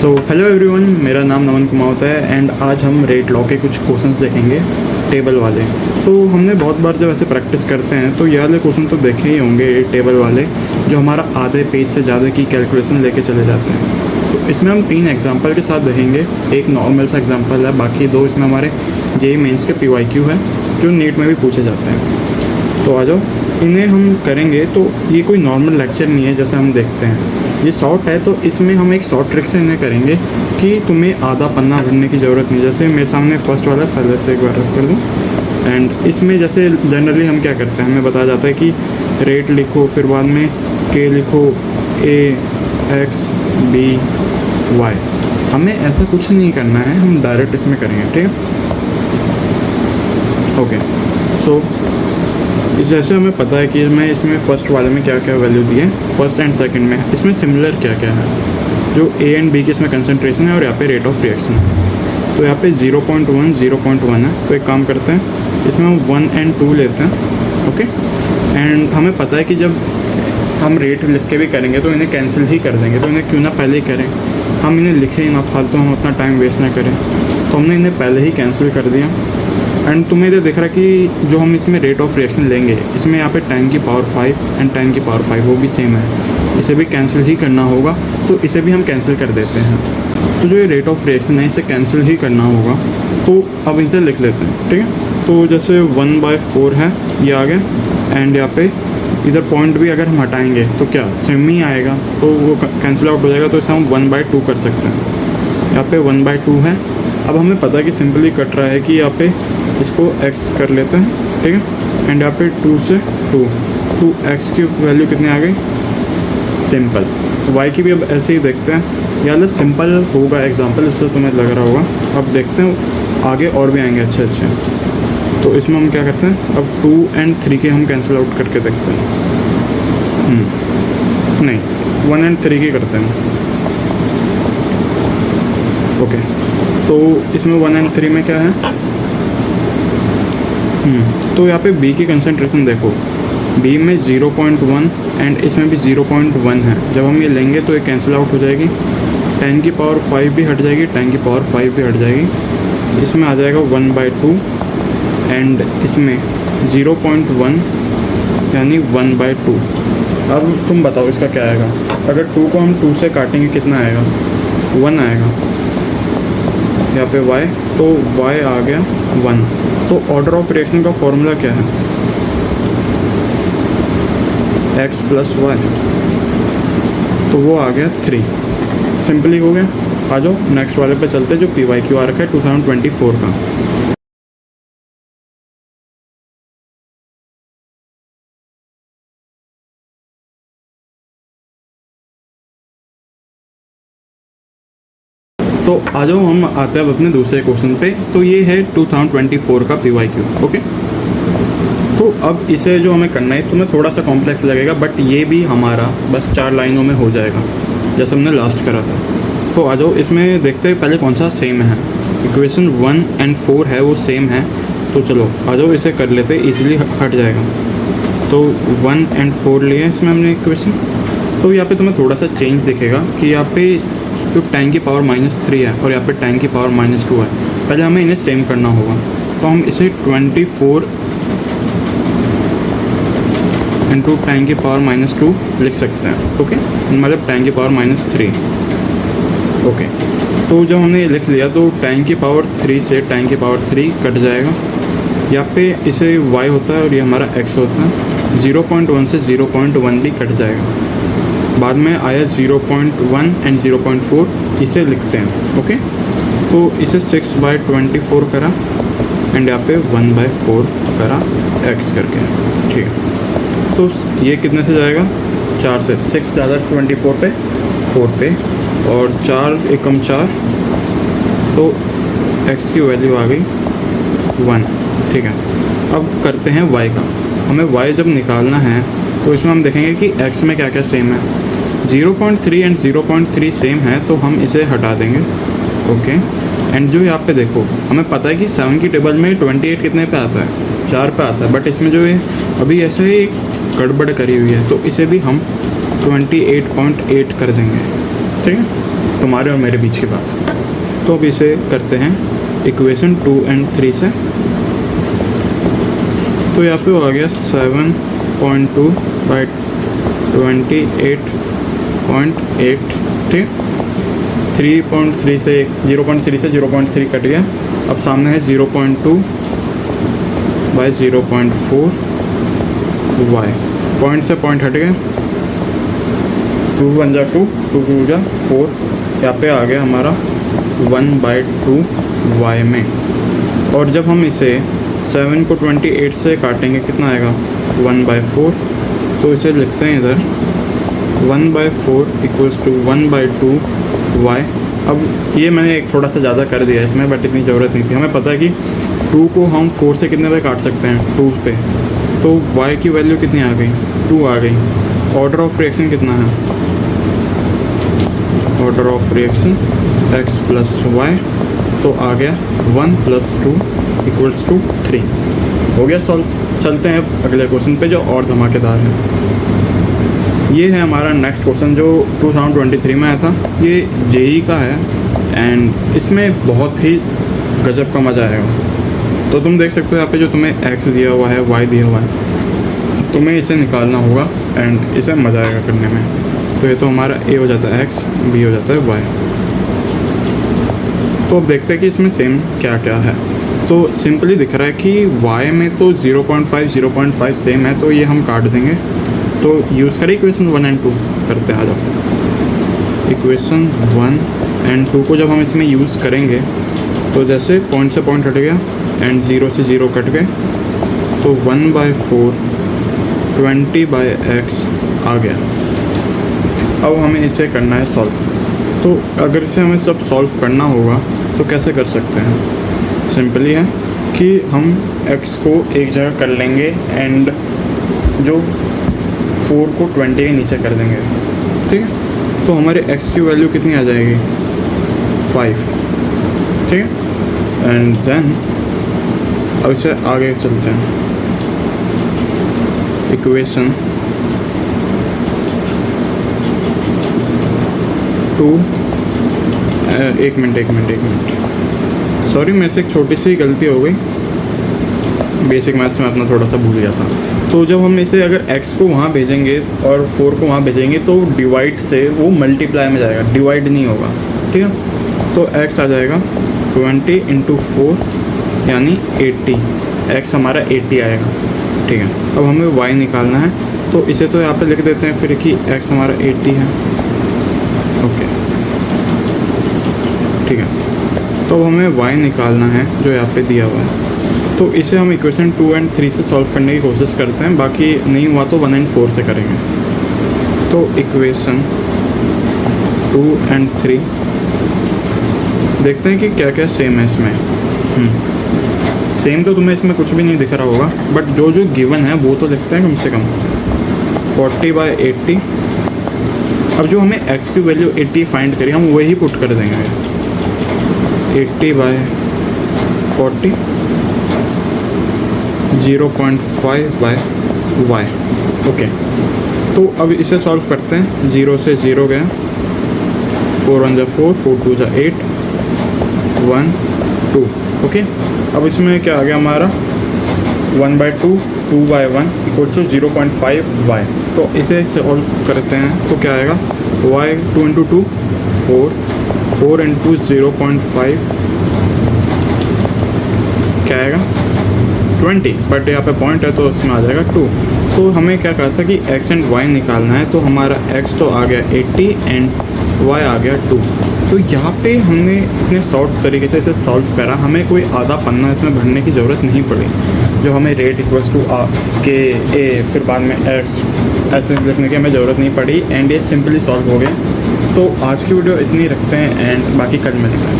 Hello everyone, मेरा नाम नमन कुमार होता है एंड आज हम रेट लॉ के कुछ क्वेश्चंस देखेंगे टेबल वाले। तो हमने बहुत बार जब ऐसे प्रैक्टिस करते हैं तो ये वाले क्वेश्चन तो देखे ही होंगे, टेबल वाले जो हमारा आधे पेज से ज़्यादा की कैलकुलेशन लेके चले जाते हैं। तो इसमें हम 3 एग्जांपल के साथ देखेंगे। एक नॉर्मल सा एग्जांपल है, बाकी 2 इसमें हमारे जेईई मेंस के PYQ है जो नीट में भी पूछे जाते हैं। तो आ जाओ, इन्हें हम करेंगे। तो ये कोई नॉर्मल लेक्चर नहीं है जैसे हम देखते हैं, ये शॉर्ट है। तो इसमें हम एक शॉर्ट ट्रिक से इन्हें करेंगे कि तुम्हें आधा पन्ना भरने की ज़रूरत नहीं। जैसे मेरे सामने फर्स्ट वाला पहले से एक बार रख कर दूँ। एंड इसमें जैसे जनरली हम क्या करते हैं, हमें बताया जाता है कि रेट लिखो, फिर बाद में के लिखो, A X B Y। हमें ऐसा कुछ नहीं करना है, हम डायरेक्ट इसमें करेंगे, ठीक है। ओके, सो जैसे हमें पता है कि मैं इसमें फ़र्स्ट वाले में क्या क्या वैल्यू दिए, फर्स्ट एंड सेकंड में इसमें सिमिलर क्या क्या है, जो A एंड B की इसमें कंसंट्रेशन है और यहाँ पे रेट ऑफ रिएक्शन है। तो यहाँ पे 0.1 0.1 है। तो एक काम करते हैं, इसमें हम 1 एंड 2 लेते हैं, ओके। एंड हमें पता है कि जब हम रेट लिख के भी करेंगे तो इन्हें कैंसिल ही कर देंगे, तो इन्हें क्यों ना पहले ही करें, हम इन्हें लिखें ही ना, फालतू हम अपना टाइम वेस्ट ना करें। तो हमने इन्हें पहले ही कैंसिल कर दिया। एंड तुम्हें इधर दिख रहा है कि जो हम इसमें रेट ऑफ रिएक्शन लेंगे, इसमें यहाँ पे 10 की पावर 5 एंड 10 की पावर 5 वो भी सेम है, इसे भी कैंसिल ही करना होगा। तो इसे भी हम कैंसिल कर देते हैं। तो जो ये रेट ऑफ रिएक्शन है इसे कैंसिल ही करना होगा। तो अब इसे लिख लेते हैं, ठीक है। तो जैसे 1/4 है, ये आ गया। एंड यहाँ पे इधर पॉइंट भी अगर हम हटाएंगे तो क्या सेम ही आएगा, तो वो कैंसिल आउट हो जाएगा। तो इसे हम 1/2 कर सकते हैं। यहाँ पे 1/2 है। अब हमें पता है कि सिंपली कट रहा है कि यहाँ पे इसको x कर लेते हैं, ठीक है। एंड यहाँ पे 2 से 2 x की वैल्यू कितनी आ गई, सिंपल। y की भी अब ऐसे ही देखते हैं, या सिंपल होगा एग्जांपल, इससे तुम्हें लग रहा होगा। अब देखते हैं आगे और भी आएंगे अच्छे अच्छे। तो इसमें हम क्या करते हैं, अब 2 एंड 3 के हम कैंसिल आउट करके देखते हैं। नहीं, 1 एंड 3 की करते हैं, ओके। तो इसमें 1 एंड 3 में क्या है, तो यहाँ पे B की कंसंट्रेशन देखो, B में 0.1 एंड इसमें भी 0.1 है। जब हम ये लेंगे तो ये कैंसिल आउट हो जाएगी, 10 की पावर 5 भी हट जाएगी, 10 की पावर 5 भी हट जाएगी। इसमें आ जाएगा 1/2 एंड इसमें 0.1 यानी 1/2। अब तुम बताओ इसका क्या आएगा। अगर 2 को हम 2 से काटेंगे कितना आएगा, 1 आएगा। यहाँ पे y, तो y आ गया 1। तो ऑर्डर ऑफ रिएक्शन का फॉर्मूला क्या है, x + y, तो वो आ गया 3। सिंपली हो गया। आ जाओ नेक्स्ट वाले पे चलते हैं जो PYQ आ रखा है 2024 का। तो आ जाओ हम आते हैं अब अपने दूसरे क्वेश्चन पे। तो ये है 2024 का PYQ, ओके। तो अब इसे जो हमें करना है, तुम्हें थोड़ा सा कॉम्प्लेक्स लगेगा, बट ये भी हमारा बस 4 लाइनों में हो जाएगा जैसे हमने लास्ट करा था। तो आ जाओ इसमें देखते हैं पहले कौन सा सेम है। इक्वेशन 1 एंड 4 है वो सेम है, तो चलो आ जाओ इसे कर लेते, इजीली हट जाएगा। तो 1 एंड 4 लिए इसमें हमने इक्वेशन। तो यहाँ पे तुम्हें थोड़ा सा चेंज दिखेगा कि यहाँ पे जो 10 की पावर -3 है और यहाँ पे 10 की पावर -2 है। पहले हमें इन्हें सेम करना होगा। तो हम इसे 24 × 10 की पावर -2 लिख सकते हैं, ओके। मतलब 10 की पावर -3, ओके। तो जब हमने ये लिख लिया तो 10 की पावर 3 से 10 की पावर 3 कट जाएगा। यहाँ पे इसे y होता है और ये हमारा x होता है। 0.1 से 0.1 भी कट जाएगा। बाद में आया 0.1 एंड 0.4, इसे लिखते हैं, ओके। तो इसे 6/24 करा एंड यहाँ पे 1/4 करा x करके, ठीक है। तो ये कितने से जाएगा, 4 से। 6 ज़्यादा 24 पे, 4 पे, और 4 एकम 4, तो x की वैल्यू आ गई 1, ठीक है। अब करते हैं y का। हमें y जब निकालना है तो इसमें हम देखेंगे कि x में क्या क्या सेम है। 0.3 एंड 0.3 सेम है, तो हम इसे हटा देंगे, ओके। एंड जो यहाँ पे देखो, हमें पता है कि 7 की टेबल में 28 कितने पे आता है, 4 पे आता है। बट इसमें जो है अभी ऐसे ही गड़बड़ करी हुई है, तो इसे भी हम 28.8 कर देंगे, ठीक है। तुम्हारे और मेरे बीच की बात। तो अब इसे करते हैं इक्वेशन 2 और 3 से। तो यहाँ पे आ गया 7.2 बाई 28.8, ठीक। 3.3 से 0.3 कट गया। अब सामने है 0.2 बाई 0.4 y। पॉइंट से पॉइंट हट गए, 2 1 जा 2, 2 2 जा 4। यहाँ पे आ गया हमारा 1/2 y में। और जब हम इसे 7 को 28 से काटेंगे कितना आएगा, 1/4। तो इसे लिखते हैं इधर 1/4 इक्वल्स टू 1/2 y। अब ये मैंने एक थोड़ा सा ज़्यादा कर दिया इसमें, बट इतनी ज़रूरत नहीं थी। हमें पता है कि 2 को हम 4 से कितने पे काट सकते हैं, 2 पे। तो y की वैल्यू कितनी आ गई, 2 आ गई। ऑर्डर ऑफ रिएक्शन कितना है, order of reaction x plus y, तो आ गया 1 + 2 = 3। हो गया सॉल्व। चलते हैं अगले क्वेश्चन पे जो और धमाकेदार है। ये है हमारा नेक्स्ट क्वेश्चन जो 2023 में आया था। ये जेई का है एंड इसमें बहुत ही गजब का मज़ा आएगा। तो तुम देख सकते हो यहाँ पे जो तुम्हें x दिया हुआ है, y दिया हुआ है, तुम्हें इसे निकालना होगा एंड इसे मज़ा आएगा करने में। तो ये तो हमारा a हो जाता है x, b हो जाता है y। तो अब देखते हैं कि इसमें सेम क्या क्या है। तो सिंपली दिख रहा है कि y में तो 0.5 सेम है, तो ये हम काट देंगे। तो यूज़ करें इक्वेशन 1 और 2 करते हैं। आ जाओ, इक्वेशन 1 और 2 को जब हम इसमें यूज़ करेंगे तो जैसे पॉइंट से पॉइंट हट गया एंड 0 से 0 कट गए, तो 1/4 20/x आ गया। अब हमें इसे करना है सॉल्व। तो अगर इसे हमें सब सॉल्व करना होगा तो कैसे कर सकते हैं, सिंपली है कि हम x को एक जगह कर लेंगे एंड जो 4 को 20 के नीचे कर देंगे, ठीक है। तो हमारे x की वैल्यू कितनी आ जाएगी, 5, ठीक है। एंड देन अब इसे आगे चलते हैं। इक्वेशन 2, एक मिनट, सॉरी मेरे से एक छोटी सी गलती हो गई। बेसिक मैथ्स में अपना थोड़ा सा भूल गया था। तो जब हम इसे अगर x को वहाँ भेजेंगे और 4 को वहाँ भेजेंगे तो डिवाइड से वो मल्टीप्लाई में जाएगा, डिवाइड नहीं होगा, ठीक है। तो x आ जाएगा 20 × 4 यानी 80, x हमारा 80 आएगा, ठीक है। अब हमें y निकालना है, तो इसे तो यहाँ पे लिख देते हैं फिर कि x हमारा 80 है, ओके, ठीक है। तो हमें y निकालना है जो यहाँ पे दिया हुआ है। तो इसे हम इक्वेशन 2 और 3 से सॉल्व करने की कोशिश करते हैं, बाकी नहीं हुआ तो 1 और 4 से करेंगे। तो इक्वेशन 2 और 3 देखते हैं कि क्या क्या सेम है इसमें। सेम तो तुम्हें इसमें कुछ भी नहीं दिख रहा होगा, बट जो जो गिवन है वो तो लिखते हैं कम से कम। 40/80। अब जो हमें x की वैल्यू 80 फाइंड करी, हम वही पुट कर देंगे। 80/40 0.5/y, ओके। तो अब इसे सॉल्व करते हैं। 0 से 0 गया, 4 1 जा 4, 4 2 जा 8, 1 2, ओके। अब इसमें क्या आ गया हमारा 1/2, 2/1 = 0.5y। तो इसे सॉल्व करते हैं तो क्या आएगा, y 2 × 2 4, 4 × 0.5 क्या आएगा 20, बट यहाँ पे पॉइंट है तो उसमें आ जाएगा 2। तो हमें क्या कहा था कि x एंड y निकालना है, तो हमारा x तो आ गया 80 एंड y आ गया 2। तो यहाँ पे हमने इतने शॉर्ट तरीके से इसे सॉल्व करा, हमें कोई आधा पन्ना इसमें भरने की ज़रूरत नहीं पड़ी। जो हमें रेट इक्वल्स टू के ए फिर बाद में x ऐसे लिखने की हमें ज़रूरत नहीं पड़ी एंड ये सिंपली सॉल्व हो गया। तो आज की वीडियो इतनी रखते हैं एंड बाकी कल मिलते हैं।